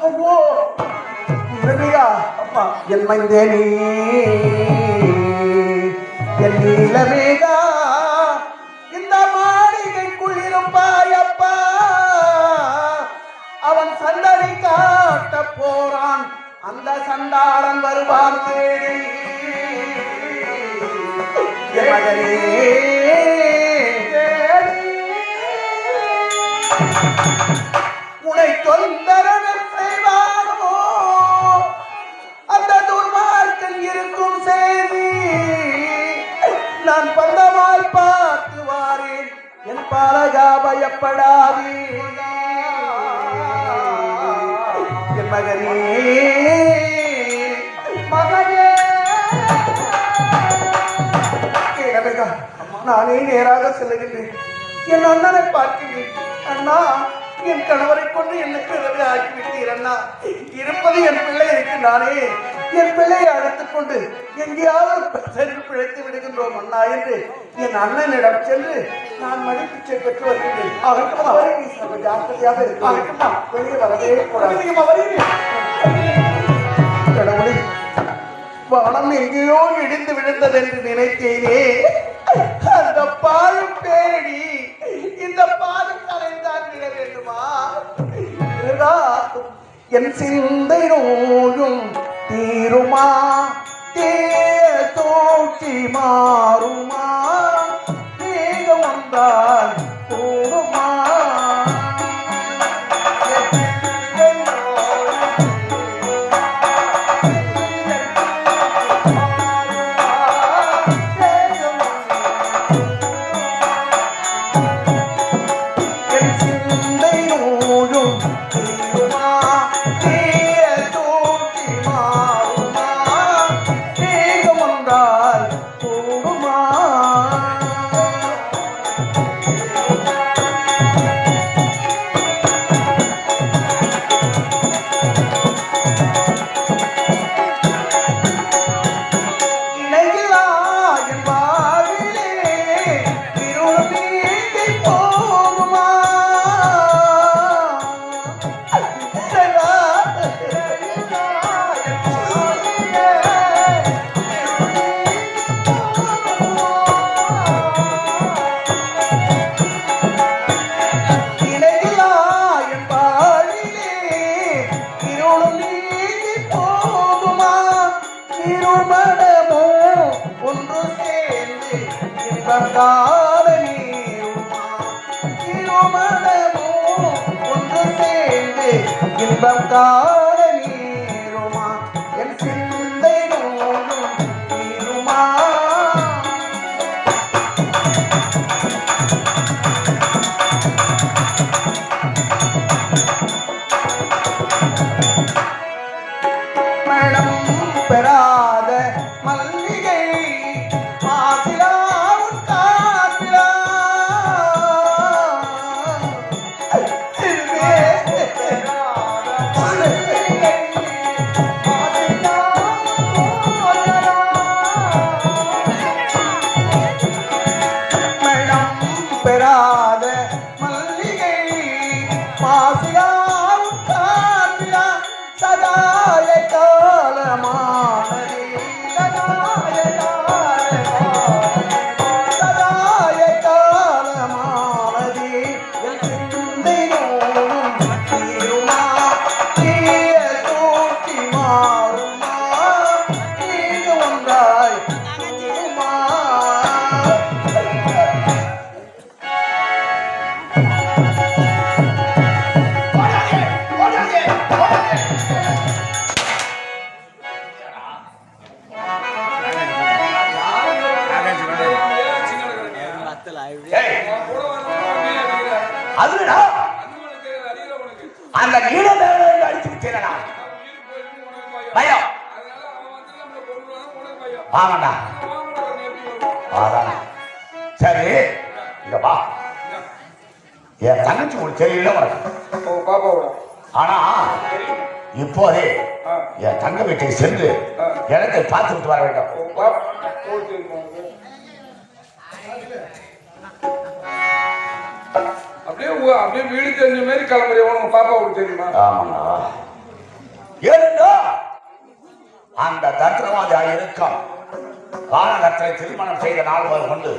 ஐயோ முருகையா அப்பா என் மைந்தேனி என் நீலமேகா இந்த மாளிகைக்குள் இருப்பாயப்பா அவன் சந்தடி காட்ட போறான் அந்த சண்டாளன் வருவான் தேடி என் மகனே உனை தொந்தரவு செய்வானோ அந்த துர்மார்க்கன் இருக்கும் செய்தி நான் பந்தமால் பார்த்து வாரேன் என் பாலகா பயப்படாதே என் மகனே மகனே நானே நேராக செல்லுகின்றேன் என் அண்ணனை பார்க்கிறேன் அண்ணா என் கணவரை கொண்டு எனக்கு உதவி ஆக்கிவிட்டீர் அண்ணா இருப்பது என் பிள்ளை இருக்கின்றானே என் பிள்ளையை அழைத்துக் கொண்டு எங்கேயாவது சென்று பிழைத்து விடுகின்றோம் அண்ணா என்று என் அண்ணனிடம் சென்று நான் மடிப்பிச்சை பெற்று வருகின்றேன் ஜாக்கிரதையாக இருக்கிறேன் வெளியே வரவே கூடாது கடவுளை வானம் எங்கேயோ இடிந்து விழுந்தது என்று நினைத்தேனே அந்த பாலும் பேரடி இந்த பாலும் கலைந்தான் விட வேண்டுமா என் சிந்தை நோயும் தீருமா தோற்றி மாறுமா மேகம் வந்தால் போடுமா இன்பம் காண நீருமா என் சிந்தை நோயும் நீருமா மனம் பெறாத மல்லிகை மாசிலா காத்திலா பெறாத மல்லிகை பாசிலாம் காத்திலா சதாய காலமானதே சதாய காலமானதே என் சிந்தை நோயும் தீருமா தீய தூக்கி மாறுமா நீங்க ஒன்றாய் அந்த நீல அடிச்சு விட்டேனா பயம் ஆமாண்டா சரி இங்க வா என் தங்கச்சி ஒரு தெரியல ஆனா இப்போதே என் தங்க வீட்டுக்கு சென்று இடத்தை பார்த்து விட்டு வர வேண்டும் அப்படியே அப்படியே வீடு தெரிஞ்ச மாதிரி கிளம்புறிய உனக்கு பாப்பாவுக்கு தெரியுமா? ஆமாங்க. ஏன்னா அந்த தத்ரவாதியா இருக்கும் காலகட்டத்தை திருமணம் செய்த நாள் முதல் கொண்டு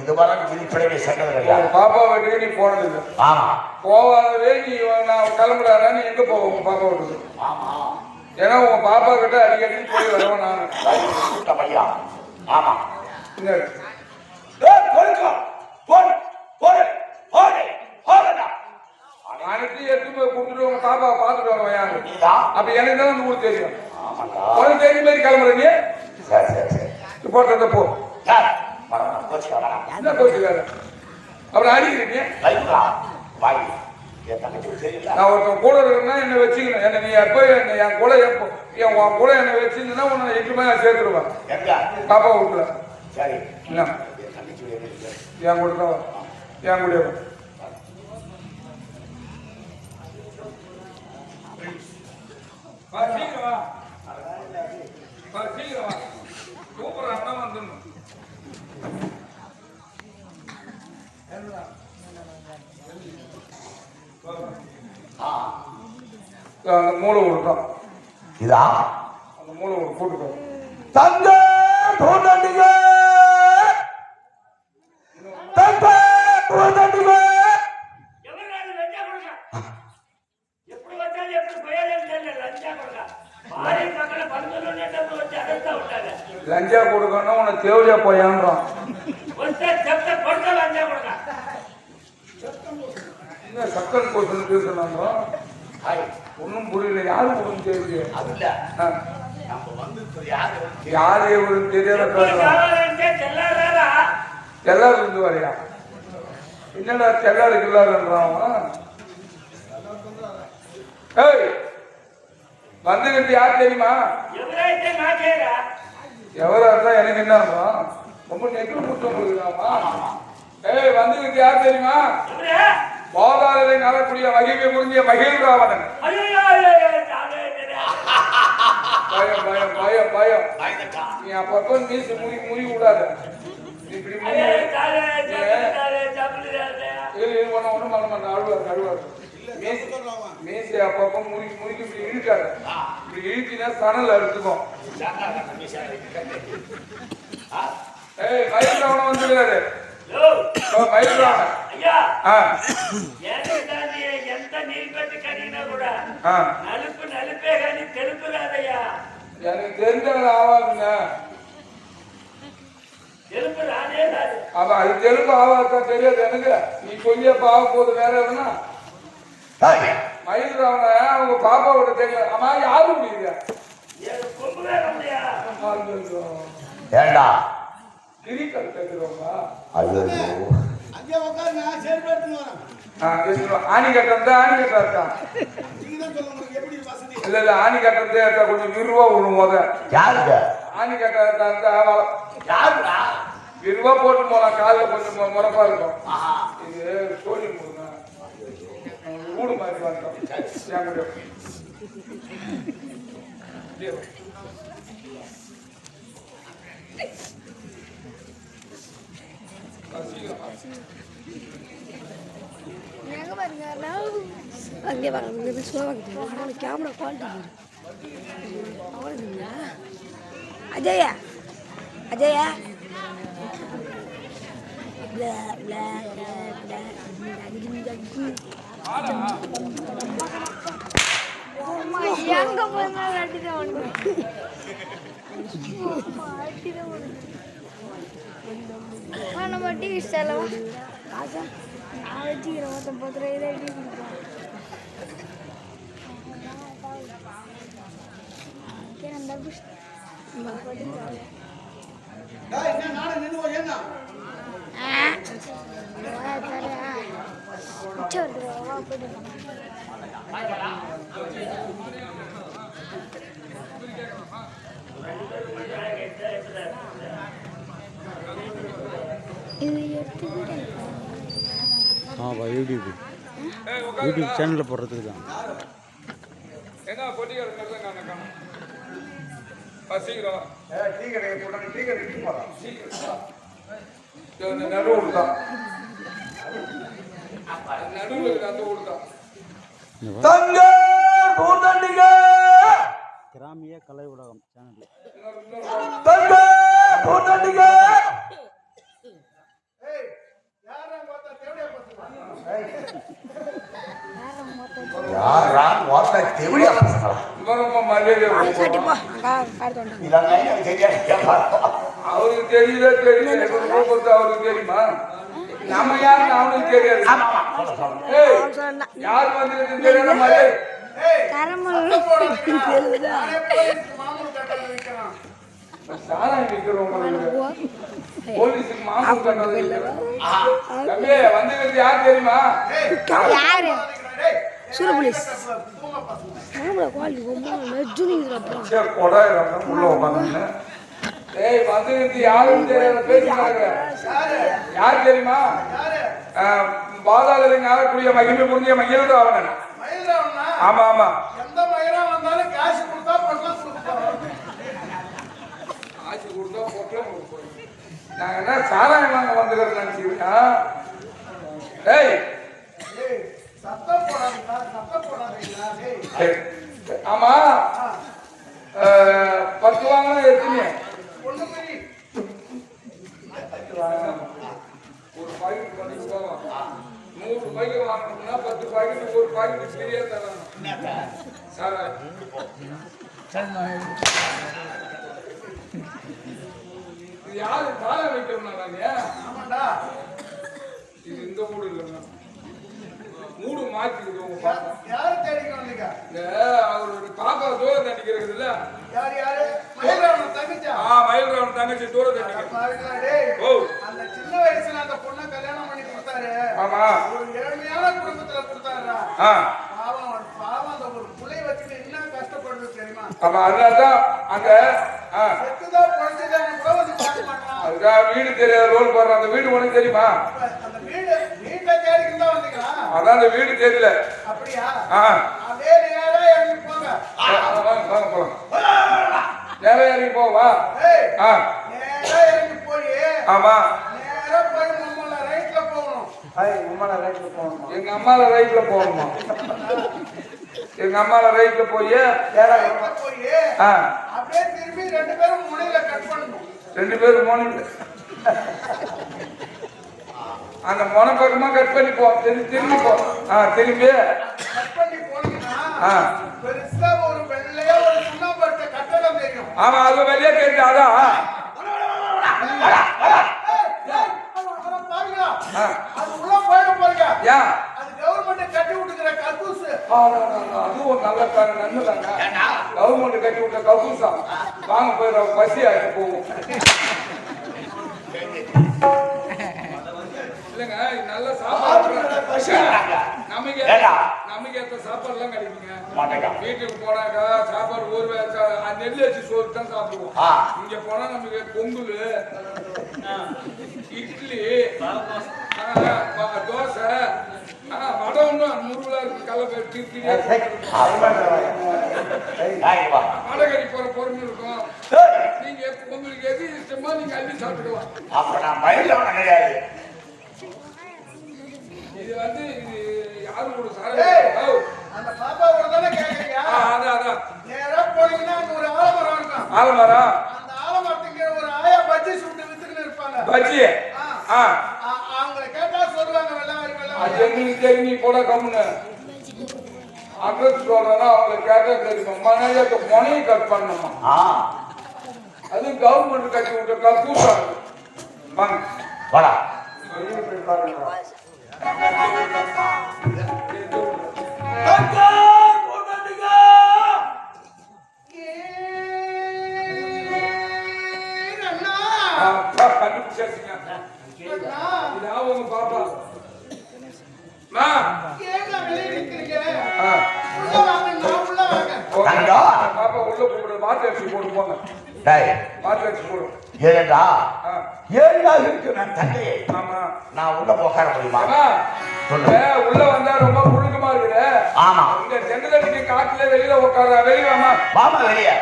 இதுவரை விதிப்படையை சென்றதில்லை. பாப்பா வீட்டுக்கு நீ போனது இல்லை. ஆமா. போவாதவே நீ நான் கிளம்புறாரா நீ எங்க போவ உங்க பாப்பா வீட்டுக்கு? ஆமா. ஏன்னா உங்க பாப்பா கிட்ட அடிக்கடி போய் வரவன் நான். ஐயா ஆமா. அனைத்து எடுத்து போய் கொடுத்துட்டு உங்க பாப்பா பாத்துட்டு வரவையாங்க. அப்ப எனக்கு தான் அந்த ஊர் தெரியும். உனக்கு தெரிஞ்ச மாதிரி கிளம்புற நீ. சரி சரி சரி போட்டத போ. என்ன போச்சுக்காரு அப்புறம் அடிக்கிறீங்க. நான் ஒருத்தன் கூட இருக்கேன்னா என்ன வச்சுக்கணும். என்ன நீ எப்போ என் கூட எப்போ உன் கூட என்ன வச்சிருந்தா உன்னை எட்டுமே நான் சேர்த்துருவேன் பாப்பா வீட்டுல. சரி என்ன என் கூட தான் என் கூட அந்த மூளை கொடுத்தான். இதா அந்த மூளை போட்டுக்கோ. தங்க தோண்டிக தங்க தோண்டிக லஞ்சா கொடுக்கணும் உன்னை தேவையா போயான்றான். என்ன சக்கல் கோசம் பேசுறாங்க ஒன்னும் புரியல. யாரு கொடுக்கும் தெரியல. யாரு எவரும் தெரியாத எல்லாரும் இருந்து வரையா என்னடா தெல்லாருக்கு இல்லாதுன்றான். வந்துகிட்டு யார் தெரியுமா? எவரா இருந்தா எனக்கு என்ன ரொம்ப நெட்டு முற்றம் கொடுக்குறாமா. வந்துகிட்டு யார் தெரியுமா? போதாததை நலக்கூடிய மகிமை புரிஞ்சிய மகிழ்ராவணன். பயம் பயம் பயம் பயம். நீ அப்பப்போ மீசு முறி விடாத. இப்படி ஒன்றும் பண்ண மாட்டேன். அழுவாரு அழுவாரு. மீசை அப்பப்போ முறிக்கு இப்படி இழுக்காத. இப்படி இழுத்தினா சணல் அறுத்துக்கும். மயில்ராவணன் வந்துருக்காரு. மயில்ராவணன் எனக்கு தெரிஞ்சது ஆவாதுங்க. அப்ப அது தெலுங்கு ஆவாதான் தெரியாது எனக்கு. நீ சொல்லிய பாவ போது வேற எதுனா மயில்ராவண அவங்க பாப்பாவோட தெரியல. ஆமா யாரு முடியுது ஏண்டா கிரிக்கல் கேட்கிறவங்க ஆணி கட்டம் ஆணி கட்டா இருக்கா? இல்ல இல்ல ஆணி கட்டத்தே இருக்கா கொஞ்சம் விருவா விடும் போத. யாருங்க ஆணி கட்டா இருந்தா யாருடா விருவா போட்டு போலாம். காலில் கொஞ்சம் முறப்பா இருக்கும். இது சோழி முருங்க ஊடு மாதிரி வந்தோம். அங்கே வாங்க ஸ்லோவாக கேமரா குவாலிட்டி அஜயா அஜயா எங்க போனாலும் அடிதான் நம்ம டீ இஷ்டம் வச்சுக்கிறேன். மொத்தம் 10 ரூபாய் டீ யூடியூப் சேனலில் போடுறதுக்கு தான். என்ன பொட்டிக்கார சீக்கிரம் டீ கடையை போட்டாங்க. டீ கடை சீக்கிரம் நடுவு தான் நடுவில் அந்த ஊர் தான். தங்க தூதண்டிக கிராமிய கலை உலகம் சேனல். தங்க தூதண்டிக யாரா வார்த்தை தெவிடியா பசங்களா ரொம்ப மரியாதையா போகும். கட்டிப்பா காடு தோண்டம் இதெல்லாம் சரியா கேட்பா அவருக்கு தெரியல அவருக்கு தெரியுமா? நம்ம யாருன்னு அவனுக்கு தெரியாது. ஏய், யார் வந்திருக்குன்னு தெரியாத மாதிரி சாராயம் விற்கிறவங்க போலீஸுக்கு மாமூல் கட்டது தம்பி வந்திருக்கிறது யார் தெரியுமா? யாரு சூரபுலிஸ் கேமரா குவாலிட்டி ரொம்ப நெஜுனிங்க அப்புறம் சரி கொடாயிரம் உள்ள உட்காந்து. ஏய் வந்திருக்கிறது யாருன்னு தெரியாத பேசினாங்க. யார் தெரியுமா? பாதாளங்க ஆகக்கூடிய மகிமை புரிஞ்ச மகிழ்ந்தாவன. ஆமா ஆமா எந்த மயிரா வந்தாலும் காசு கொடுத்தா பண்ணலாம் ஆட்சி கொடுத்தா போட்டே நாங்க என்ன சாராயம் வாங்க வந்துக்கிறோம் நினைச்சுக்கிட்டா. ஏய் சத்தம் போடாதீங்களா சத்தம் போடாதீங்களா ஆமா 10 வாங்கினா எத்தனை? ஒண்ணு பெரிய ஒரு பாக்கெட் பண்ணி போவோம். 100 ரூபாய்க்கு வாங்கணும்னா 10 பாக்கெட் ஒரு பாக்கெட் ஃப்ரீயா தரணும். சாராயம் இது யாரு தாழ வைக்கிறோம்னா ஆமாண்டா இது இந்த மூடு இல்லைங்க மூடு மாற்றிக்குது உங்க பாப்பா. யாரு தேடிக்க வந்தீங்க இந்த அவரோட பாப்பா தூரம் தண்டிக்கிறது இல்ல. யாரு யாரு மயிலாவன் தங்கச்சா மயில்ராவன் தங்கச்சி தூரம் தண்டிக்கிறது. பாருங்களா டேய் ஓ அந்த சின்ன வயசுல அந்த பொண்ணை கல்யாணம் பண்ணி கொடுத்தாரு. ஆமா ஒரு ஏழ்மையான குடும்பத்துல கொடுத்தாருடா. ஆ பாவம் பாவம் அந்த ஒரு புள்ளைய வச்சுட்டு என்ன கஷ்டப்படுறது தெரியுமா? ஆமா அதனாலதான் அங்க செத்துதான் பொழைச்சதான்னு கூட வந்து பார்க்க மாட்டான். அதுதான் வீடு தெரியாத ரோல் போடுற அந்த வீடு உனக்கு தெரியுமா? அந்த வீட்டை தேடிக்கிட்டு தான் வந்தீங்களா? அதான் அந்த வீடு தெரியல. அப்படியா? ஆ அதே நேரா இறங்கி போங்க. வாங்க போலாம். நேரா இறங்கி போவா. ஏய் ஆ நேரா இறங்கி போய் ஆமா நேரா போய் நம்மள ரைட்ல போகணும். எங்க அம்மால ரைட்ல போகணுமா? எங்க அம்மால ரைட்ல போய் ரைட்ல போய் ஆ அப்படியே திரும்பி ரெண்டு பேரும் முனையில கட் பண்ணணும். 2 பேரும் மோனிட்டு அந்த மொன பக்கமா கட் பண்ணி போ. திரும்பி போ. திரும்பி கட் பண்ணி போனீங்கன்னா பெருசா ஒரு வெள்ளையா ஒரு சுண்ணாம்பட்ட கட்டடம் தெரியும். ஆமா அது வெளியே தெரிஞ்சு அதான் பாருங்க அது உள்ள போயிட போறீங்க. ஏன் அது கவர்மெண்ட் கட்டி விட்டுக்கிற கக்கூசு. அதுவும் நல்ல நல்லதாங்க. கவர்மெண்ட் கட்டி விட்ட கவுசா வாங்க போய் பசி ஆகிட்டு போவோம். இல்லைங்க நல்ல சாப்பாடு நமக்கு ஏற்ற சாப்பாடு எல்லாம் கிடைக்குங்க. வீட்டுக்கு போனாக்கா சாப்பாடு ஒரு நெல் வச்சு சோறு தான் சாப்பிடுவோம். இங்க போனா நமக்கு பொங்கல் இட்லி தோசை வடை ஒன்றும் முருகலா இருக்கு. கல்லப்பயிர் வடகறி போற பொருள் இருக்கும். நீங்க உங்களுக்கு எது இஷ்டமா நீங்க அள்ளி சாப்பிடுவோம். இது வந்து யாரும் ஒரு அந்த பாப்பாவோட தானே கேக்குறீங்க? அதான் நேரா போனீங்கன்னா அங்க ஒரு ஆலமரம் இருக்கும். ஆலமரம் அந்த ஆலமரத்துக்கு ஒரு ஆயா பஜ்ஜி சுட்டு வித்துக்கிட்டு இருப்பாங்க. பஜ்ஜி அவங்கள கேட்டா சொல்லுவாங்க வெள்ளாரி அது எங்களுக்கு தெரிஞ்சு போட கம்முன்னு அட்ரஸ் சொல்றேன்னா அவங்களை கேட்டா தெரியுமா? மனையத்தை முனையை கட் பண்ணணுமா? அது கவர்மெண்ட் கட்டி விட்டுருக்கா கூட்டா வாங்க வாடா கண்டுபிடிச்சாச்சுங்க. இதான் உங்க பாப்பா. பாப்பா உள்ள போடு வாட்டர் அடிச்சு போடு போங்க. வாட்டர் அடிச்சு போடு. ஏண்டா ஏண்டா இருக்கு நான் தந்தையே. ஆமா நான் உள்ள போக முடியுமா? உள்ள வந்தா ரொம்ப புழுக்கமா இருக்குது. ஆமா இந்த செங்கலடிக்கு காட்டுல வெளியில உட்கார வெளியே வாமா. வாமா வெளியே.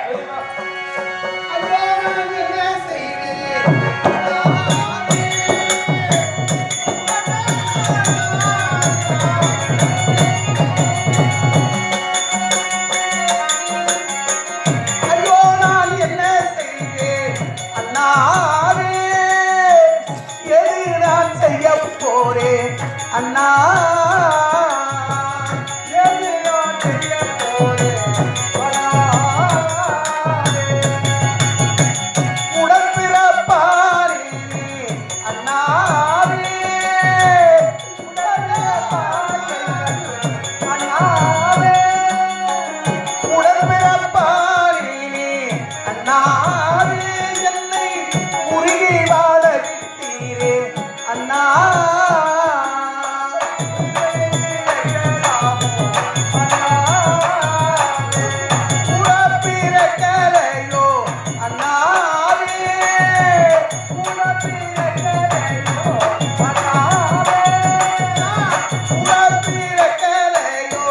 எதையோ செய்ய போறேன் உடற்பிறப்பாரி அண்ணாவே அண்ணாவே உடற்பிறப்பாரி அண்ணாவே என்னை உருகி வாழ விட்டீரே அண்ணா உடற்பிறக்கலையோ அண்ணாவே உடற்பிறக்கலையோ அண்ணாவே உடற்பிறக்கலையோ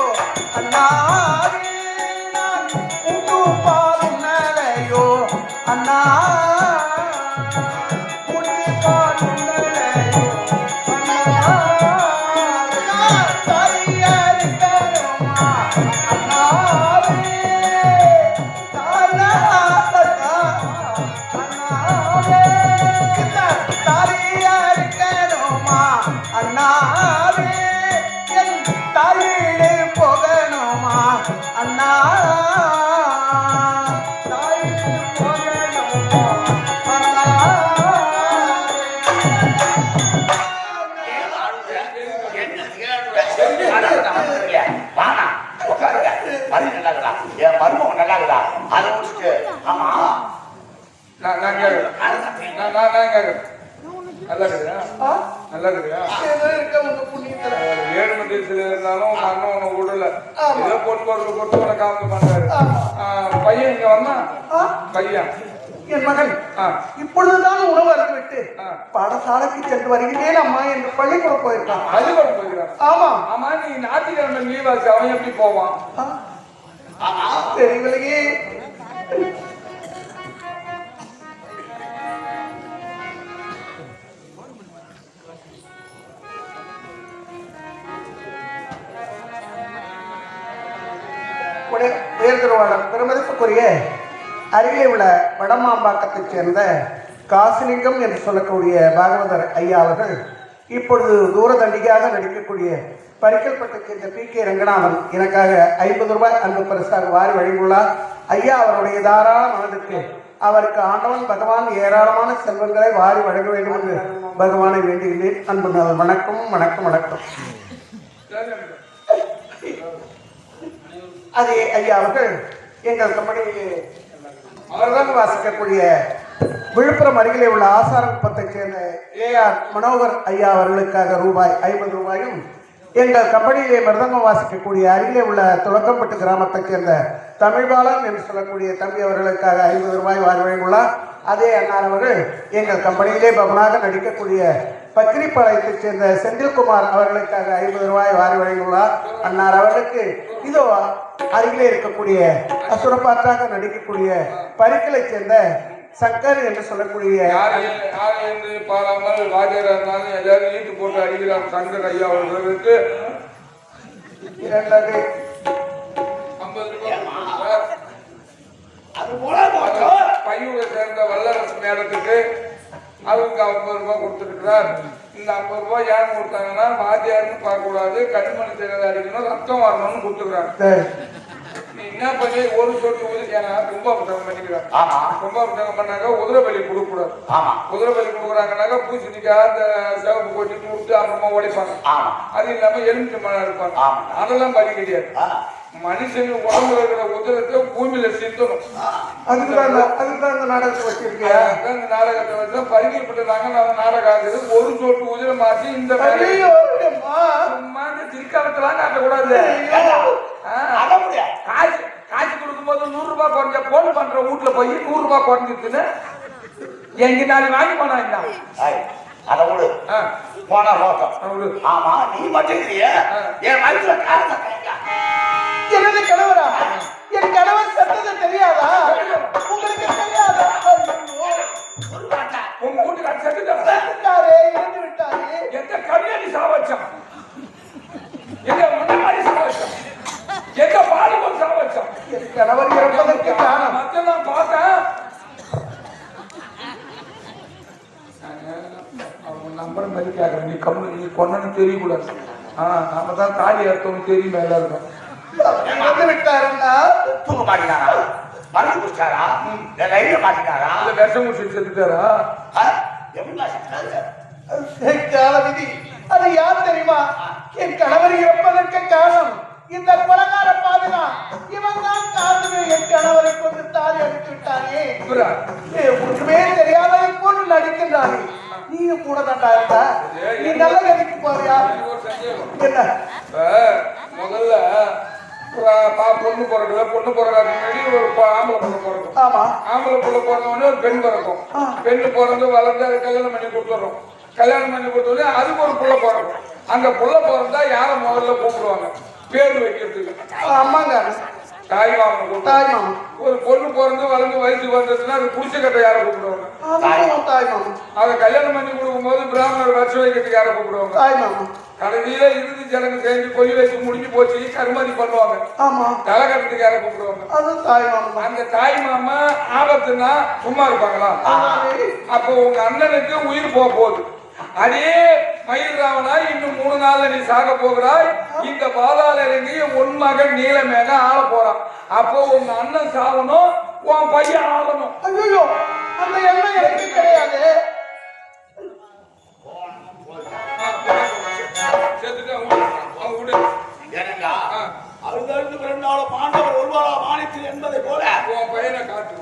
அண்ணாவே நான் உண்டு பாலும் நலையோ அண்ணா உண்டு பாலும் நலையோ அண்ணா தாயாரிக்கணுமா அண்ணாவே அண்ணாவே என் தாயிடு போகணுமா அண்ணா தாயிடு போகணுமா அண்ணா வாங்க உட்காருங்க மதி நல்லாக்குதா என் மருமகம் நல்லாக்குதா அதை முடிச்சுட்டு ஆமா நான் கேட்குறேன் நான் கேட்குறேன் நல்லா இருக்குதா ஆ? நல்லா இருக்குதா ஏதோ இருக்க உங்க புண்ணியத்துல ஏழுமட்டத்தில் இருந்தாலும் உங்க அண்ணன் உனக்கு விடல ஆமா. ஏதோ பொட்டு உனக்கு காமிக்க மாட்டாரு ஆமா. பையன் இங்க வந்தா ஆ? பையன் என் மகன் ஆ. இப்பொழுதுதான் உணவு அருந்துவிட்டு ஆ. பாடசாலைக்கு சென்று வருகிறேன் அம்மா என்று பள்ளிக்கூடம் போயிருக்கான் பள்ளிக்கூடம் போய்க்கிறான் ஆமா ஆமா நீ ஞாயிற்றுக்கிழமை லீவ் ஆச்சு அவன் எப்படி போவான் ஆ? தெரியவில்லையே உயர்திருவாளர் பெருமதிப்புக்குரிய அருகிலே உள்ள வடமாம்பாக்கத்தைச் சேர்ந்த காசிலிங்கம் என்று சொல்லக்கூடிய பாகவதர் ஐயா அவர்கள் இப்பொழுது தூரதண்டிக்காக நடிக்கக்கூடிய பரிக்கல்பட்டைச் சேர்ந்த பி கே ரங்கநாதன் எனக்காக 50 ரூபாய் அன்பு பரிசாக வாரி வழங்கியுள்ளார். ஐயா அவருடைய தாராள மனதுக்கு அவருக்கு ஆண்டவன் பகவான் ஏராளமான செல்வங்களை வாரி வழங்க வேண்டும் என்று பகவானை வேண்டுகிறேன். அன்பு வணக்கம் வணக்கம் வணக்கம். அதே ஐயா அவர்கள் எங்கள் கம்பெனியிலே அவர்தான் வாசிக்கக்கூடிய விழுப்புரம் அருகிலே உள்ள ஆசாரக்குப்பத்தைச் சேர்ந்த ஏஆர் மனோகர் ஐயா அவர்களுக்காக ரூபாய் 50 ரூபாயும், எங்கள் கம்பெனியிலே மிருதங்கம் வாசிக்கக்கூடிய அருகிலே உள்ள துளக்கம்பட்டு கிராமத்தைச் சேர்ந்த தமிழ்பாலன் என்று சொல்லக்கூடிய தம்பி அவர்களுக்காக 50 ரூபாய் வாரி வழங்கியுள்ளார். அதே அண்ணார் அவர்கள் எங்கள் கம்பெனியிலே பவனாக நடிக்கக்கூடிய பக்கிரிப்பாளையத்தைச் சேர்ந்த செந்தில்குமார் அவர்களுக்காக 50 ரூபாய் வாரி வழங்கியுள்ளார். அன்னார் அவர்களுக்கு இதோ அருகிலே இருக்கக்கூடிய அசுரப்பாற்றாக நடிக்கக்கூடிய பரிக்கலைச் சேர்ந்த சங்கர் என்று சொல்லக்கூடிய என்று பாராமல் வாஜரா இருந்தாலும் எல்லாரும் ஈட்டு போட்டு அடிக்கிறார் சங்கர் ஐயா அவர்களுக்கு 2 50 ரூபாய். அது போல பையூரை சேர்ந்த வல்லரசு மேடத்துக்கு அவங்க 50 ரூபாய் கொடுத்துருக்கிறார். இந்த 50 ரூபாய் ஏன் கொடுத்தாங்கன்னா வாத்தியாருன்னு பார்க்கக்கூடாது, கண்மணி செய்யறதை அடிக்கணும், ரத்தம் வரணும்னு கொடுத்துக்கிறாங்க. நீ என்ன பண்ணி ஒரு சொட்டு ஊதிக்கான கும்பாபிஷேகம் பண்ணிக்கிறாங்க. ஆமா கும்பாபிஷேகம் பண்ணாக்க உதிரை பலி கொடுக்கக்கூடாது. ஆமா உதிரை பலி கொடுக்குறாங்கனாக்கா பூசணிக்காய் அந்த சிவப்பு கொட்டி விட்டு அப்புறமா உடைப்பாங்க. ஆமா அது இல்லாம எலுமிச்சை மழை இருப்பாங்க. ஆமா. அதெல்லாம் பலி கிடையாது. மனுஷன் உடம்புல இருக்கிற உதிரத்தை பூமியில சிந்தணும். அதுக்குதான் இந்த நாடகத்தை வச்சிருக்கேன். இந்த நாடகத்தை வச்சு பரிமைப்பட்டுறாங்க. நம்ம நாடகம் ஆகுது. ஒரு சொட்டு உதிரை மாற்றி இந்த சும்மா இந்த திருக்காலத்தெல்லாம் காட்டக்கூடாது. காசு கொடுக்கும் போது 100 ரூபாய் குறைஞ்ச போன் பண்ற வீட்டுல போய் 100 ரூபாய் குறைஞ்சிருச்சுன்னு எங்க நாளை வாங்கி போனா அதை விடு போனா நோக்கம். ஆமா நீ மட்டும் என் வயசுல எனது கணவரா? என் கணவர் சத்தது தெரியாதா? உங்களுக்கு தெரியாதா? உங்க வீட்டுக்கு செத்துட்டாரு, இறந்து விட்டாரு. எந்த கல்யாணி சாவச்சான், எங்க முன்னாடி சாவச்சான், எங்க பாலிபம் சாவச்சான். என் கணவர் இறப்பதற்கு காரணம் மத்த நான் பார்த்தேன். அவங்க நம்பர் மாதிரி கேட்கறேன். நீ கம்மி நீ கொன்னு தெரியக்கூடாது. நாம தான் தாலி அர்த்தம் தெரியும் எல்லாருக்கும். அப்படி வந்து விட்டாருன்னா தூங்க மாட்டேங்காரா? மருந்து குடிச்சாரா? இல்ல லைட்ல மாட்டினாரா? இல்ல விஷம் குடிச்சு செத்துட்டாரா? எப்படி செத்தாரு? கால விதி. அது யார் தெரியுமா? என் கணவர் இறப்பதற்கு காரணம் இந்த கொலகார பாவிதான். இவன் தான் காரணமே. என் கணவரை கொண்டு தாலி அடித்து விட்டானே. புறா. ஒன்றுமே தெரியாததை போன்று நடிக்கின்றானே. நீயும் கூட தாண்டா இருந்தா. நீ நல்ல கதைக்கு போறியா? எனக்கு ஒரு சந்தேகம். என்ன? முதல்ல பொண்ணு பிறகுல பொண்ணு பிறகாது முன்னாடி ஒரு ஆம்பளை பொண்ணு பிறக்கும். ஆமா. ஆம்பளை பொண்ணு பிறந்தவொடனே ஒரு பெண் பிறக்கும். பெண்ணு பிறந்து வளர்ந்து அதை கல்யாணம் பண்ணி கொடுத்துறோம். கல்யாணம் பண்ணி கொடுத்தோடனே அதுக்கு ஒரு புள்ள பிறக்கும். அந்த புள்ள பிறந்தா யாரை முதல்ல கூப்பிடுவாங்க பேர் வைக்கிறதுக்கு? அம்மாங்க. தாய் மாமன். தாய் மாமன். ஒரு பொண்ணு பிறந்து வளர்ந்து வயசுக்கு வந்துச்சுன்னா அது புடிச்ச கட்டை யாரை கூப்பிடுவாங்க? தாய் மாமன். அதை கல்யாணம் பண்ணி கொடுக்கும்போது பிராமணர் வச்சு வைக்கிறதுக்கு யாரை கூப்பிடுவாங்க? தாய் மாமன். கடைசியில இறுதி சடங்கு செஞ்சு கொல்லி வச்சு முடிஞ்சு போச்சு கருமாதி பண்ணுவாங்க. ஆமா. கலகத்துக்கு யாரை கூப்பிடுவாங்க? அது தாய் மாமன். அந்த தாய் மாமா ஆபத்துன்னா சும்மா இருப்பாங்களா? அப்போ உங்க அண்ணனுக்கு உயிர் போக போகுது. அதே மயில் ராவணா இன்னும் 3 நாள்ல நீ சாக போகிறாய். இந்த பாதாள இறங்கி உன் மகன் நீலமேக ஆள போறான். அப்போ உங்க அண்ணன் சாகணும், உன் பையன் ஆகணும். ஐயோ, அந்த எண்ணம் எனக்கு கிடையாது. ஏனென்றா அழுதழுது 2 நாள் பாண்டவர் ஒருவாளா மானித்தில் என்பதை போல உன் பையனை காட்டு.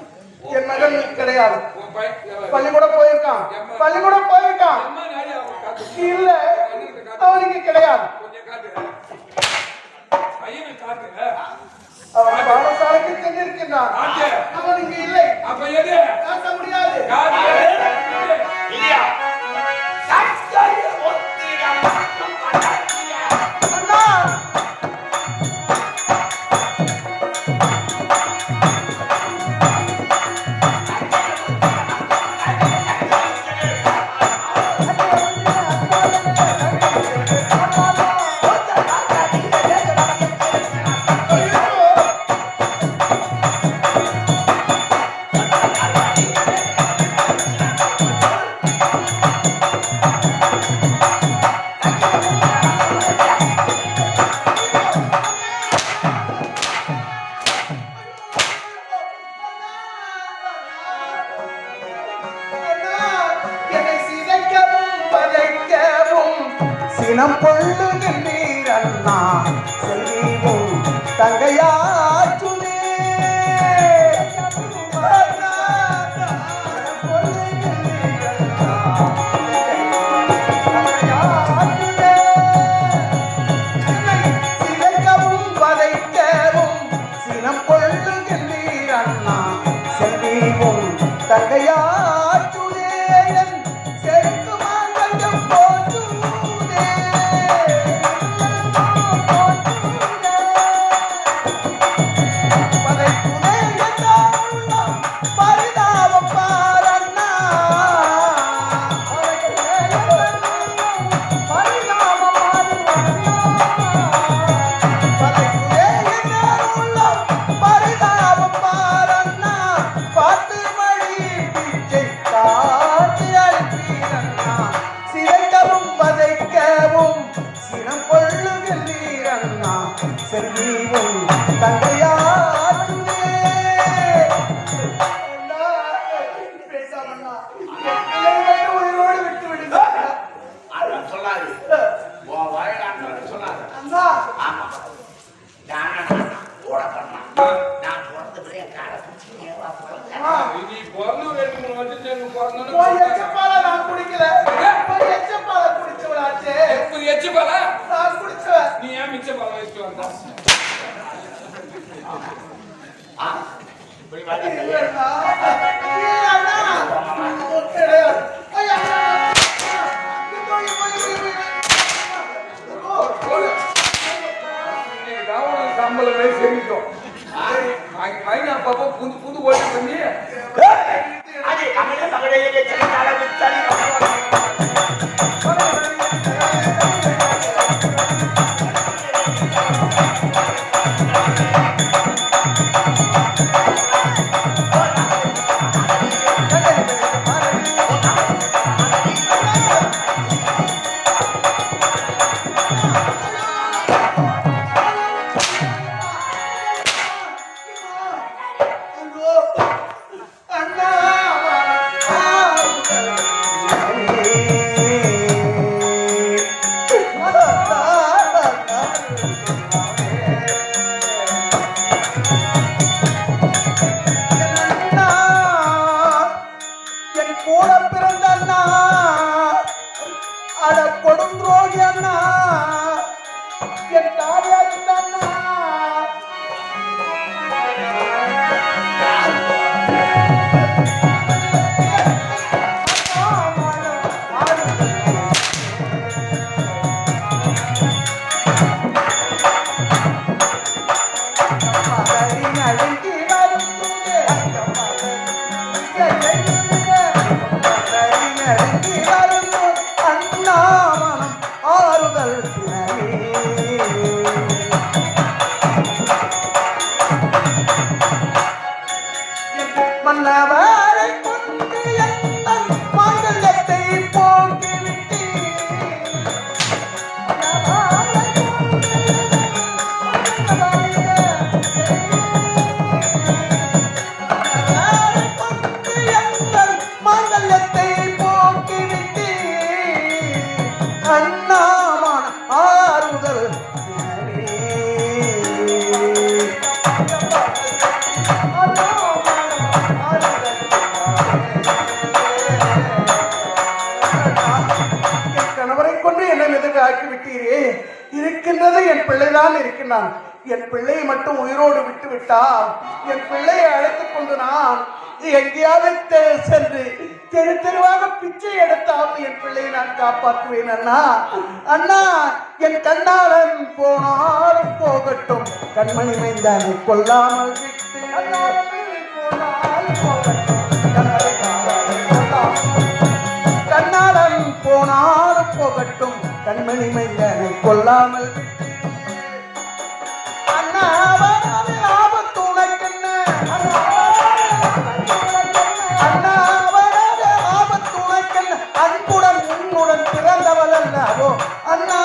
என் மகன் கிடையாது. உன் பையன் பள்ளிக்கூடம் போயிருக்கான். பள்ளிக்கூடம் போயிருக்கான். இல்ல, அவனுக்கு கிடையாது. கொஞ்சம் காட்டு. பையனை காட்டு. அவன் பாடசாலைக்கு சென்றிருக்கின்றான். அவன் இங்கு இல்லை. அப்ப எது காட்ட முடியாது. இல்லையா சத்திய ஒத்திரம் அண்ணா, என்னை சிதைக்கவும் வதைக்கவும் சினம் கொள்ளுகின்றீர் அண்ணா. செல்வீவும் தங்கையாற்றுதே. அண்ணா, கொள்ளுகின்றீர் அண்ணா. தங்கையாற்றுதே. என்னை சிதைக்கவும் வதைக்கவும் சினம் கொள்ளுகின்றீர் அண்ணா. செல்வீவும் தங்கையாற்றுதே. என் செருக்கு மாங்கல்யம் போற்றுதே. பதைக்குதே என்றால் உள்ளம் பரிதாபம் பார் அண்ணா. பதைக்குதே என்றால் உள்ளம் பரிதாபம் பார் அண்ணா. பதைக்குதே என்றால் உள்ளம் பரிதாபம் பார் அண்ணா. பார்த்து மழி பிச்சை காத்து அழைப்பீர் அண்ணா. சிதைக்கவும் வதைக்கவும் சினம் கொள்ளுகின்றீர் அண்ணா. செல்வீவும் தங்கையாற்றுதே. அண்ணா, பேசாம அண்ணா. என் பிள்ளைகளை உயிரோடு விட்டு விடுங்க. அதான் சொல்லாது உன் வயலான்னு சொல்லாது. அண்ணா, ஆமா கூட பண்ணா நான் பிறந்த பிள்ளைய காலை பிடிச்சி நீ பிறந்து 2-3 வருஷத்துக்கு உன் பிறந்தோன்னு எச்சப்பாலை நான் குடிக்கல. உன் எச்சப்பாலை குடிச்சவளாச்சே. எச்சு பால நான் குடிச்சவன். நீ ஏன் மிச்ச பால வச்சுட்டு வந்தா? இப்படி வந்து இல்லைண்ணா. இல்லைண்ணா. கிடையாது. ஐயா, இப்போ, இப்போ, இப்போ, இப்போ. இன்னைக்கு தான் உனக்கு சம்பளமே செரிக்கும். மைனா அப்பப்போ புது புது ஓட்டு பண்ணி அது தமிழ் தமிழையே சென்றால வித்தறி அண்ணா, அண்ணா, என் கூட பிறந்த அண்ணா, அட கொடுந்துரோகி அண்ணா, என் தாயாரின் அண்ணா. மன்னவரை கொண்டு எத்தன் மாங்கல்யத்தை போக்கிவிட்டு மாங்கல்யத்தை போக்கிவிட்டு அண்ணாமான ஆறுதல் கணவரை கொண்டு என்னை எதுக்கு ஆக்கி விட்டீரே? இருக்கின்றது என் பிள்ளைதான் இருக்கின்றான். என் பிள்ளையை மட்டும் உயிரோடு விட்டு விட்டால் என் பிள்ளையை அழைத்துக் கொண்டு நான் எங்கேயாவது சென்று தெரு தெருவாக பிச்சை எடுத்தாலும் என் பிள்ளையை நான் காப்பாற்றுவேன் அண்ணா. அண்ணா, என் கண்ணாளன் போனாலும் போகட்டும், கண்மணி மைந்தானை கொல்லாமல் விட்டு கண்ணாளன் போனாலும் போகட்டும், கண்மணி மைந்தானை கொல்லாமல் விட்டு அண்ணா ஆபத்து உனக்கென்ன, அண்ணா ஆபத்து உனக்கென்ன, அன்புடன் உன்னுடன் பிறந்தவள் அல்லவோ அண்ணா.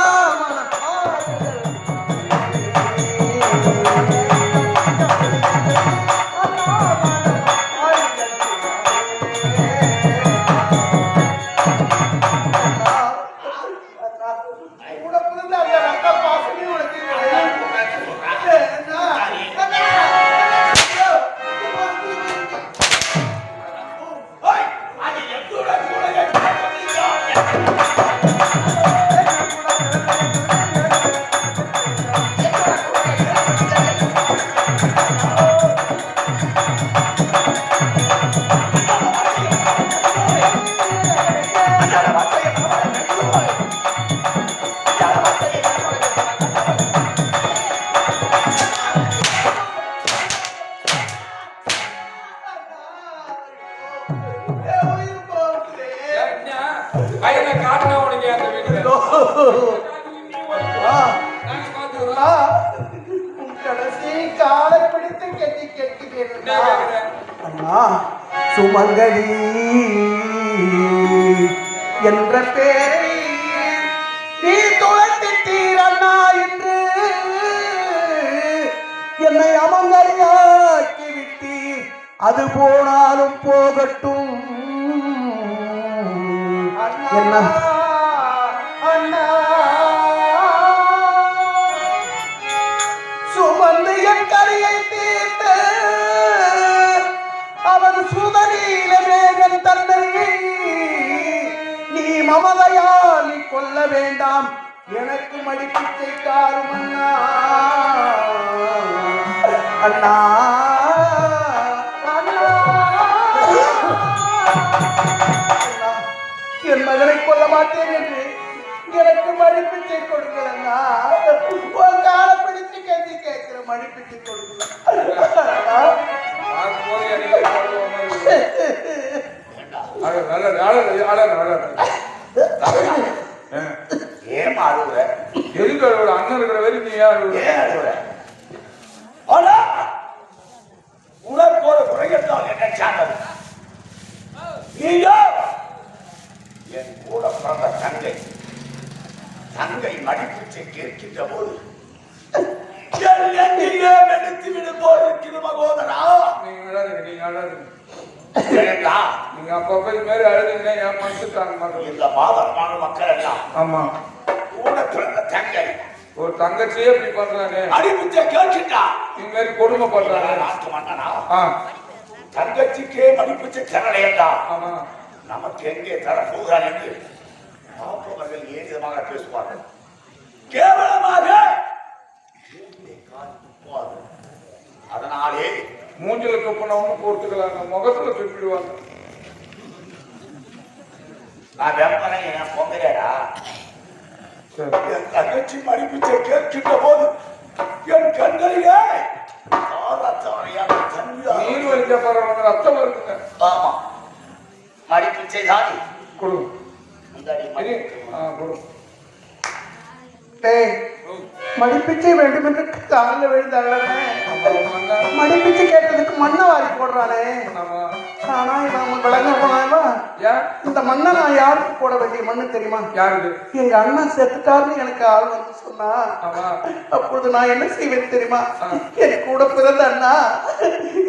கையில காட்டினா உனக்கு அந்த வீட்டுல கடைசி காலை பிடித்து கெட்டி கேட்கிறேன் அண்ணா. சுமங்கலி என்ற பேரை நீ துளைத்தீர் அண்ணா என்று என்னை அமங்கலியாக்கி விட்டீர். அது போனாலும் போகட்டும் என்ன அண்ணா. சுமந்து என் கரையை தீர்த்து அவன் சுதநீல மேகன் தன்னை நீ மமதையால் கொல்ல வேண்டாம், எனக்கு மடிப்பிச்சை காரும் அண்ணா. அண்ணா என் மகனை கொல்ல மாட்டேன் என்று எனக்கு மடிப்பிச்சை கொடுங்கள் அண்ணா. ஒரு கால பிடிச்சு கட்டி கேட்கிற மடிப்பிச்சை கொடுங்கள். ஏன் அழுகுற? எதுக்கு அழுகுற? அண்ணன் இருக்கிற வரைக்கும் நீ ஏன் அழுகுற? ஆனா உனக்கு ஒரு குறையத்தால் என்ன சார்ந்தது? நீயோ என் கூட பிறந்த தங்கை மடிப்பிச்சை கேட்கின்ற போது வெடித்து விடு போல் இருக்கிறது மகோதரா. நீங்க அழாதுங்க, நீங்க அழாதுங்க. நீங்க அப்பப்ப இது மாதிரி அழுதுங்கன்னா என் மனசு தாங்க மாட்டோம். இந்த பாதமான மக்கள் எல்லாம் ஆமா கூட பிறந்த தங்கை ஒரு தங்கச்சியே இப்படி பண்றானே, அடிப்பிச்சை கேட்டுட்டா இந்த மாதிரி கொடுமை பண்றானே. நாட்டு மன்னனா ஆ, தங்கச்சிக்கே மடிப்பிச்சை தரலையா ஆமா. நமக்கு எங்கே தர போகிறான் என்று பார்ப்பவர்கள் ஏன் விதமாக பேசுவார்கள். கேவலமாக அதனாலே மூஞ்சில துப்புனவங்க பொறுத்துக்கலாங்க, முகத்துல துப்பிடுவாங்க. நான் வெப்பனை என் பொங்கலேடா சரி, என் தங்கச்சி மடிப்பிச்சை கேட்கின்ற போது என் கண்களிலே நீர் வலிக்க பரவாயில்ல, ரத்தம் வருதுங்க. ஆமா மடிப்பிச்சை தானே கொடு. முந்தாடி கொடு. டேய், மடிப்பிச்சை வேண்டும் என்று காலில் விழுந்தாங்க. மண்ணா. மடிப்பிச்சை கேட்டதுக்கு மண்ணை வாரி போடுறானே. ஆமா. ஆனா இவன் விளங்க போனாவா? ஏன்? இந்த மண்ணை நான் யாருக்கு போட வேண்டிய மண்ணு தெரியுமா? யாருக்கு? எங்க அண்ணன் செத்துட்டாருன்னு எனக்கு ஆள் வந்து சொன்னா, ஆமா. அப்பொழுது நான் என்ன செய்வேன் தெரியுமா? என் கூட பிறந்த அண்ணா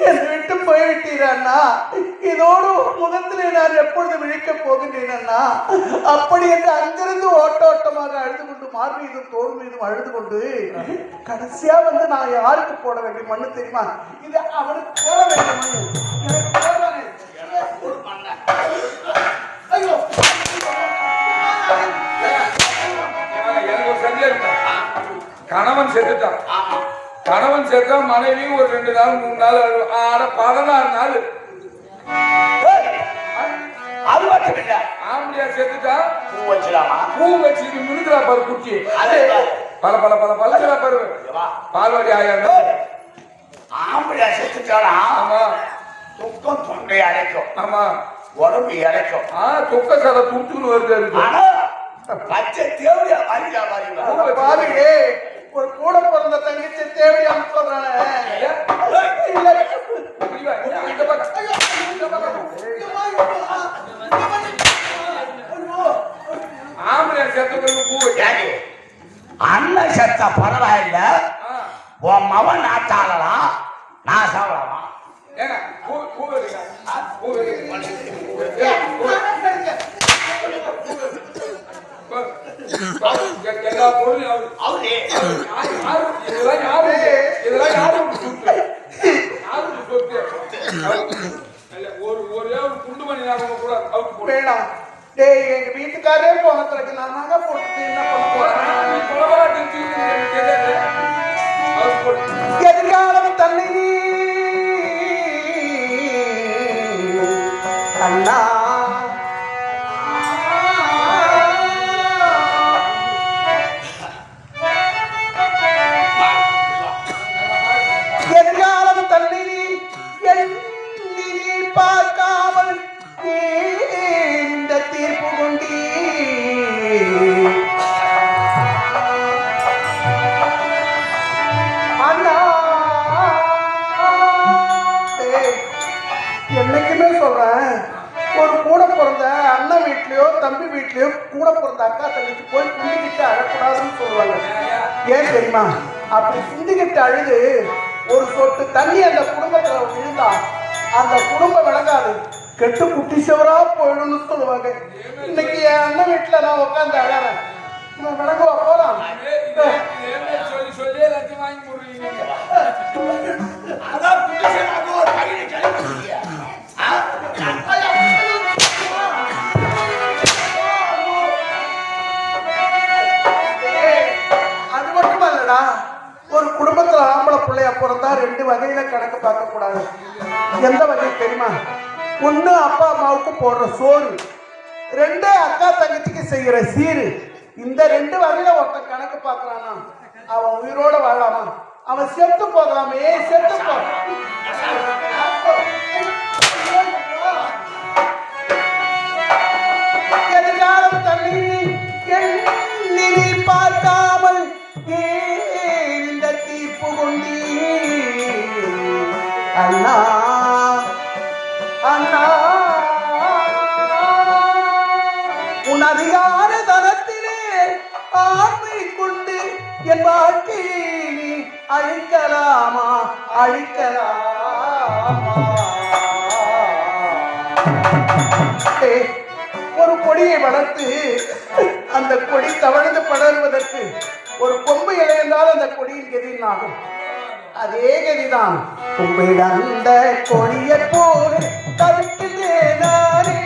என்னை விட்டு போய்விட்டீர் அண்ணா, இதோடு முகத்திலே நான் எப்பொழுது விழிக்க போகின்றேன் அண்ணா, அப்படி என்று அங்கிருந்து ஓட்டோட்டமாக அழுது கொண்டு மார் மீதும் தோல் மீதும் அழுது கொண்டு கடைசியா வந்து நான் யாருக்கு போட வேண்டிய மண்ணு தெரியுமா? இது அவனுக்கு போட வேண்டிய மண்ணு, எனக்கு போடுறானே. ஐயோ, எனக்கு ஒரு சந்தேகம். கணவன் செத்துட்டான். கணவன் செத்தா மனைவி ஒரு 2 நாள் 3 நாள் ஆட 16 நாள். அது மட்டும் இல்ல, ஆம்படியா செத்துட்டா பூ வச்சிடாமா? பூ வச்சு மினுக்கிறா பாரு குச்சி, பல பல பல பழக்கிறா பாரு, பால்வாடி ஆயா. ஆம்படியா செத்துட்டானா ஆமா. துக்கம் தொண்டை அடைக்கும், ஆமா. உடம்பு இழைக்கும். துக்க கதை துட்டுன்னு வருது அதுக்கு. ஆனா பச்சை தேவையா மரியா மரியா பாருங்களே, ஒரு கூட பிறந்த தங்கச்சி தேவையான்னு சொல்றானே. இந்த பக்கம். ஆம்பளை செத்த பிறகு பூ யாரு? அண்ணன் செத்தா பரவாயில்ல, உன் மவன் நாட்டாளலாம் நான் சாப்பிடலாமா? ஏங்க பூ பூ எடுங்க. பூ எல்லா பொருளும் அவரே இதெல்லாம் யாரும் இதெல்லாம் யாரும் சொத்து, யாரும் சொத்து. ஒரே ஒரு குண்டு மணி நேரம் கூட அவுட் போடு. வேணாம். டேய், எங்க வீட்டுக்காரே போன பிறகு நான் நகை போட்டு என்ன பண்ண போறேன்? எதிர்காலம் தன்னை அண்ணா எதிர்காலம் தன்னை எண்ணி பார்க்காமல் இந்த தீர்ப்பு கொண்டீ அண்ணா. என்னைக்குமே சொல்றேன், ஒரு கூட பிறந்த அண்ணன் வீட்லயோ தம்பி வீட்லயோ கூட பிறந்த அக்கா தங்கச்சி போய் குந்திக்கிட்டு அழக்கூடாதுன்னு சொல்லுவாங்க. ஏன் தெரியுமா? அப்படி குந்திக்கிட்டு அழுது ஒரு சொட்டு தண்ணி அந்த குடும்பத்துல விழுந்தா அந்த குடும்பம் விளங்காது, கெட்டு குட்டி சிவரா போயிடும்னு சொல்லுவாங்க. இன்னைக்கு என் அண்ணன் வீட்டுல நான் உட்காந்து அழறேன், இவன் விளங்குவா போலாம். சொல்லி சொல்லி எல்லாத்தையும் வாங்கி போடுறீங்க. அதான் புடிச்சனாக ஒரு பையனை கிளம்பிட்டீங்க. அது மட்டும் இல்லடா, ஒரு குடும்பத்துல ஆம்பளை பிள்ளையா பிறந்தா 2 வகையில கணக்கு பார்க்க கூடாது. எந்த வகை தெரியுமா? ஒண்ணு அப்பா அம்மாவுக்கு போடுற சோறு, 2 அக்கா தங்கச்சிக்கு செய்யற சீரு. இந்த 2 வகையில ஒருத்தன் கணக்கு பார்க்கறானா அவன் உயிரோட வாழாமா? அவன் செத்து போகலாமே, செத்து போகலாம். எதிர்காலம் தன்னை எண்ணி பார்க்காமல் இந்த தீர்ப்பு கொண்டீ அண்ணா அண்ணா. உன் அதிகார தனத்திலே ஆண்மை கொண்டு என் வாழ்க்கையை நீ அழிக்கலாமா அழிக்கலாமா? ஒரு கொடியை வளர்த்து அந்த கொடி தவழ்ந்து படர்வதற்கு ஒரு கொம்பு இழைந்தால் அந்த கொடியின் கதி ஆகும். அதே கதிதான் கொம்பிடந்த கொடியை போல தவிக்கிறே நானே.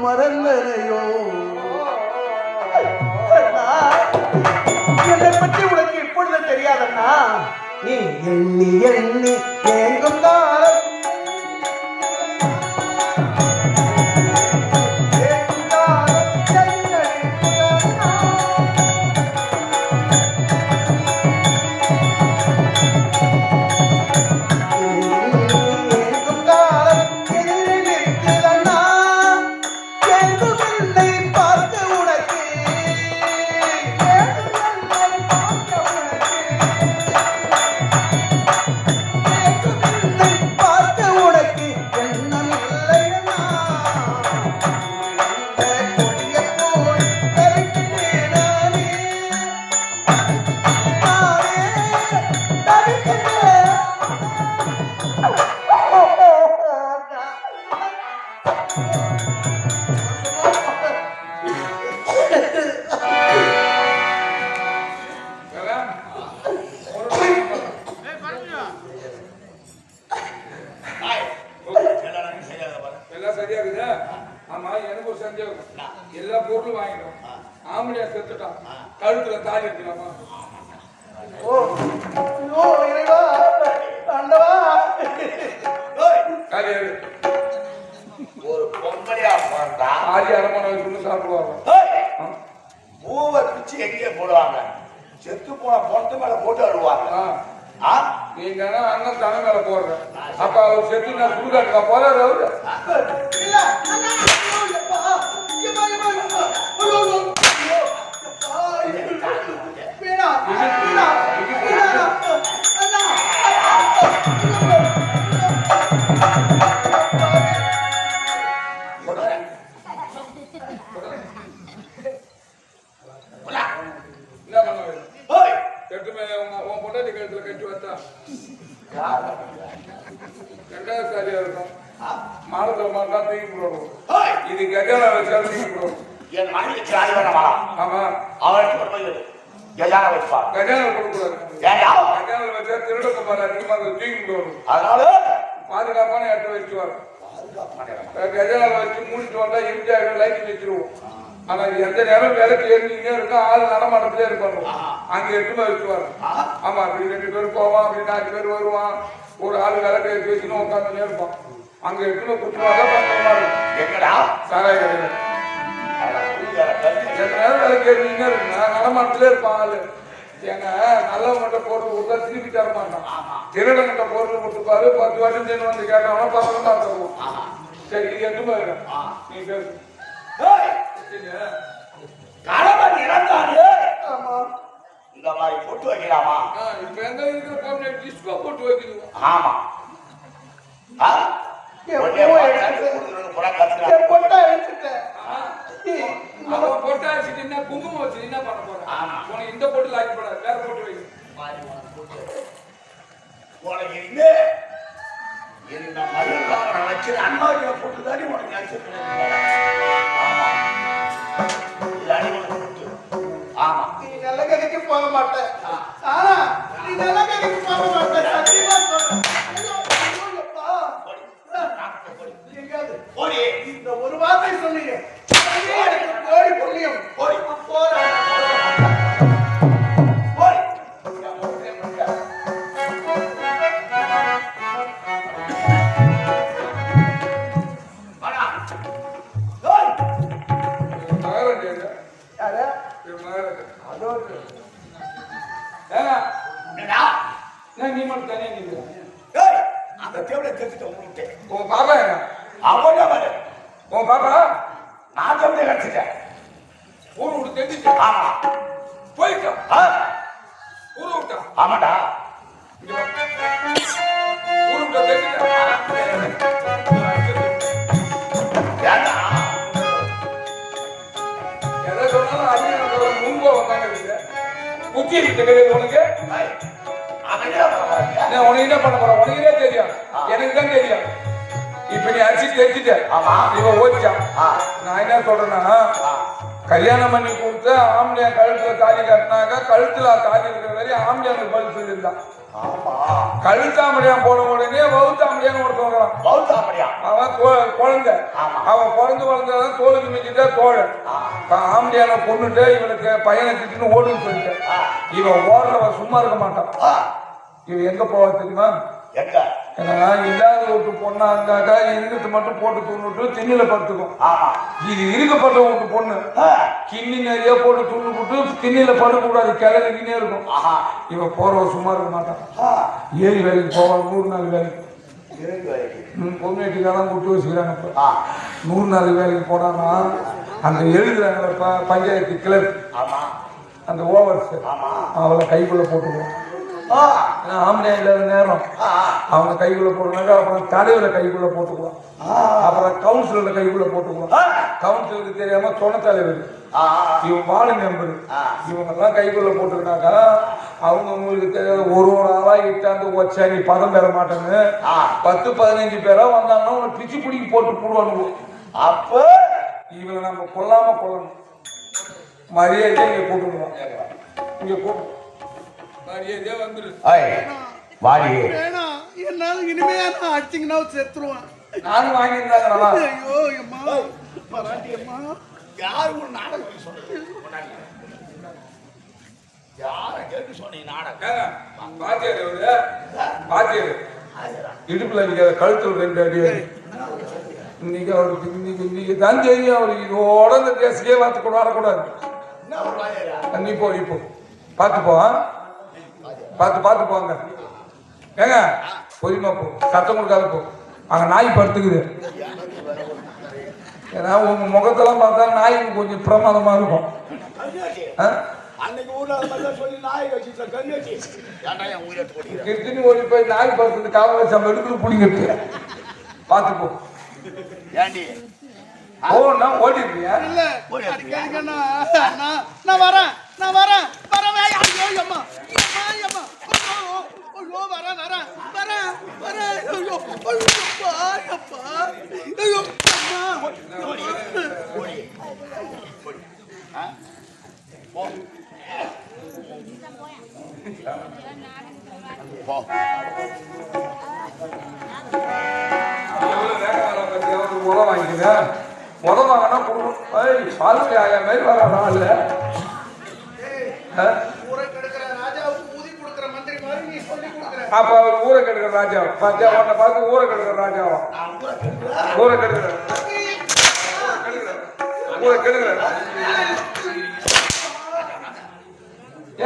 மறந்தனையோ என்னை பற்றி உனக்கு இப்பொழுது தெரியாதண்ணா. நீ எண்ணி எண்ணி ஏங்கும் காலம் எல்லா பொருளும் வாங்கிட்டோம். ஆம்பளையா செத்துட்டான், கழுத்துல தாலி இருக்கலாமா? ஒரு பொம்பளையா பிறந்தா ஆதி அரமனை சொல்லி சாப்பிடுவாங்க. பூவை பிச்சு எங்கே போடுவாங்க? செத்து போன பொண்ணு மேல போட்டு அழுவாங்க. நீங்க அண்ணன் தன மேல போடுற அப்ப அவர் செத்து நான் சுடுகாட்டுக்கா போறாரு அவரு. உன் பொண்டாட்டி கழுத்துல கட்டி வச்சா ரெண்டாவது சாரியா இருக்கும். மாடத்துல மாட்டா தூக்கி போடணும். இது கஜானா வச்சாலும் தூக்கி போடணும். என் மனைவிக்கு ஆதிவன ஆமா அவனுக்கு கஜானா வைப்பார். கஜானா கொடுக்கூடாது. கஜானா வச்சா திருடக்க பாரு அதிகமாக தூக்கி போடணும். அதனால பாதுகாப்பான இடத்த வச்சு வரும். கஜானா வச்சு மூடிட்டு வந்தா இறுதியாக லைட் வச்சிருவோம். ஆனா எந்த நேரம் விலைக்கு ஏறினே இருக்கும், ஆள் நடமாட்டத்திலே இருப்பாங்க. அங்க எட்டுமே வச்சுவாரு. ஆமா, அப்படி 2 பேர் போவான், அப்படி 4 பேர் வருவான். ஒரு ஆள் விளக்கு ஏற்றி வச்சுன்னு உட்காந்துனே இருப்பான். அங்க எட்டுமே குத்துவாங்க. எங்கடா சாராய கடையில எந்த நேரம் விலைக்கு ஏறினே இருக்குன்னா நடமாட்டத்திலே இருப்பான் ஆளு. ஏன்னா நல்லவங்கிட்ட பொருள் கொடுத்தா திருப்பி தர மாட்டான். திருடங்கிட்ட பொருள் கொடுத்துப்பாரு. 10 வருஷம் சேர்ந்து வந்து கேட்டவனா 10 தான் தருவோம். சரி, இது எட்டுமே இருக்கும். நீ பேசு. கணவன் இறந்தாரு. இந்த மாதிரி போட்டு வைக்கலாமா? இப்ப எங்க இருக்கிற பொண்ணு டிஸ்கோ போட்டு வைக்கணும். ஆமா, பொட்டா வச்சுட்டு குங்குமம் வச்சு என்ன பண்ண போறேன்? உனக்கு இந்த பொட்டு லாக்கி போடாது, வேற போட்டு வைக்கணும். அண்ணாவை போட்டு தானே உனக்கு ஆமா, நீ நல்ல கதைக்கு போக மாட்டேன். ஆனா நீ நல்ல கதைக்கு போக மாட்டேன். சத்தியமா சொல்றேன். இந்த ஒரு வார்த்தை சொல்லி ஏங்க என்னடா? நான் நீ மட்டும் தனியா நிற்க. ஏய், அந்த தேவலை கெடுத்துட்டு உன்கிட்ட. உங்க பாப்பா எங்க? அவன் தான் பாரு. உங்க பாப்பா நான் தேவலை கெடுத்துட்டேன். ஊரு விட்டு தெரிஞ்சுட்டு ஆமா. போயிட்டோம். ஆ, ஊரு விட்டா ஆமாடா. இங்க வா. ஊரு விட்டா தெரிஞ்சுட்டா ஏண்டா? எதை சொன்னாலும் அடிக்க முன்போ வந்தாங்க இருக்கு. புத்தி இருக்கு தெரியாது உனக்கு. ஏய், அவன் என்ன பண்றாங்க? நான் உனக்கு என்ன பண்ண போறேன் உனக்கே தெரியும். எனக்கு தான் தெரியும். இப்ப நீ அடிச்சு தெரிஞ்சுட்ட. ஆமா. இவன் ஓடிச்சான். ஆ, நான் என்ன சொல்றேன்னா ஆ. கல்யாணம் பண்ணி கொடுத்து ஆம்பளையா கழுத்துல தாலி கட்டினாங்க. கழுத்துல தாலி இருக்கிற வரையும் ஆம்பளையானுக்கு பதில் சொல்லியிருந்தான். ஆமா. கழுத்தாமடியா போன உடனே வவுத்தாமடியான்னு ஒருத்தன் வரான். பௌத்தாமடியா? அவன் குழந்தை. ஆமா. அவன் பிறந்து வளர்ந்ததான் தோலுக்கு மிஞ்சிட்டா தோழன். ஆம்பளையான பொண்ணுட்டு இவனுக்கு பையனை திட்டுன்னு ஓடுன்னு சொல்லிட்டேன். ஆ, இவன் ஓடுறவன் சும்மா இருக்க மாட்டான். ஆ. இவன் எங்க போவா தெரியுமா? எங்க? ஏன்னா இல்லாத வீட்டு பொண்ணா இருந்தாக்கா இருந்துட்டு மட்டும் போட்டு துண்ணுட்டு திண்ணில படுத்துக்கும். ஆமா. இது இருக்கப்பட்ட வீட்டு பொண்ணு ஆ, கிண்ணி நிறைய போட்டு துண்ணு போட்டு திண்ணில படுக்கக்கூடாது, கிளறிக்கினே இருக்கும். ஆஹா. இவன் போறவன் சும்மா இருக்க மாட்டான். ஆ, ஏரி வேலைக்கு போவான் 100 நாள் வேலைக்கு. இறங்கி வரைக்கும். பொண்ணேட்டிக்காதான் கூட்டு வச்சுக்கிறாங்க. இப்போ ஆ, 100 நாள் வேலைக்கு போனான்னா அந்த எழுதுறாங்க பஞ்சாயத்து கிளர், ஆமா. அந்த ஓவர்ஸ் ஆமா. அவளை கைக்குள்ள போட்டுக்குவோம். ஆ, ஆம்பளை இல்லாத நேரம் ஆ, அவங்க கைக்குள்ள போடுறாங்க. அப்புறம் தலைவரை கைக்குள்ள போட்டுக்குவோம். அப்புறம் கவுன்சிலரை கைக்குள்ள போட்டுக்குவோம். ஆ, கவுன்சிலருக்கு தெரியாம துணை தலைவர், ஆ, இவன் வார்டு மெம்பர், ஆ. இவங்கெல்லாம் கைக்குள்ள போட்டுக்கினாக்கா அவங்க உங்களுக்கு தெரியாத ஒரு ஆளா இட்டாந்து வச்சா நீ பதம் பெற மாட்டேன்னு ஆ. 10-15 பேரா வந்தாங்கன்னா உன்னை பிச்சு பிடிக்கி போட்டு போடுவானுங்க. அப்ப இவங்களை நம்ம கொல்லாம கொல்லணும். மரியாதையா இங்க கூட்டுடுவோம். இங்க கூட்டு மரியாதையா வந்துரு. ஐய், வாடி. வேணாம், என்னால இனிமே நான் அடிச்சிங்கன்னா செத்துருவேன். நானும் வாங்கியிருந்தாங்க நல்லா. ஐயோ அம்மா, பராட்டி அம்மா. யாரு ஒரு நாடகம் சொன்னது? யார கேட்டு சொன்னீங்க நாடகம்? பாத்தியாரு அவரு பாத்தியாரு இடுப்புல அடிக்காத கழுத்துல 2 அடி. இன்னைக்கு அவருக்கு இன்னைக்கு தான் தெரியும். அவருக்கு இதோட இந்த கேஸுக்கே வார்த்தை கூட வரக்கூடாது. என்ன ஒரு வாயாரா? நீ போ பார்த்து போ. பார்த்து போங்க. ஏங்க பொறுமா போ, சத்தம் கொடுக்காத போ. அங்க நாய் படுத்துக்குது. ஏன்னா உங்க முகத்தெல்லாம் பார்த்தா நாய்க்கு கொஞ்சம் பிரமாதமா இருக்கும். ஆ? அன்னைக்கு ஊர்ல அது மாதிரி சொல்லி நாய் வச்சுட்டு கண்ணி ஏன்டா என் உயிரை போடுகிறேன்? கிருத்தினி ஓடி போய் நாய் படுத்துட்டு காவல் வச்சு நம்ம எடுக்கணும் பிடிங்கிறது. பார்த்து போ. ஏண்டி? ஓன்னா ஓடிடுறியா? இல்ல, அடிக்காதீங்கண்ணா. நான் வரேன். வரவே. ஐயோ அம்மா, அம்மா. ஐயோ வரேன். ஐயோ அப்பா. ஐயோ அம்மா. போ. உதவ வாங்கிக்கங்க. உதவ வாங்கினா கொடுக்கும். பாலுக்கு ஆயா மாதிரி வர ஆள். ஊரை கெடுக்கிற ராஜாவுக்கு ஊதி கொடுக்கிற மந்திரி மாதிரி நீ சொல்லி கொடுக்கிற. அப்ப அவர் ஊரை கெடுக்கிற ராஜா உன்னை பார்த்து ஊரை கெடுக்கிற ராஜாவா? ஊரை கெடுக்கிற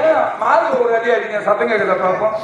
ஏன் மாது ஒரு அடி அடிங்க, சத்தம் கேட்குதா பாப்போம்.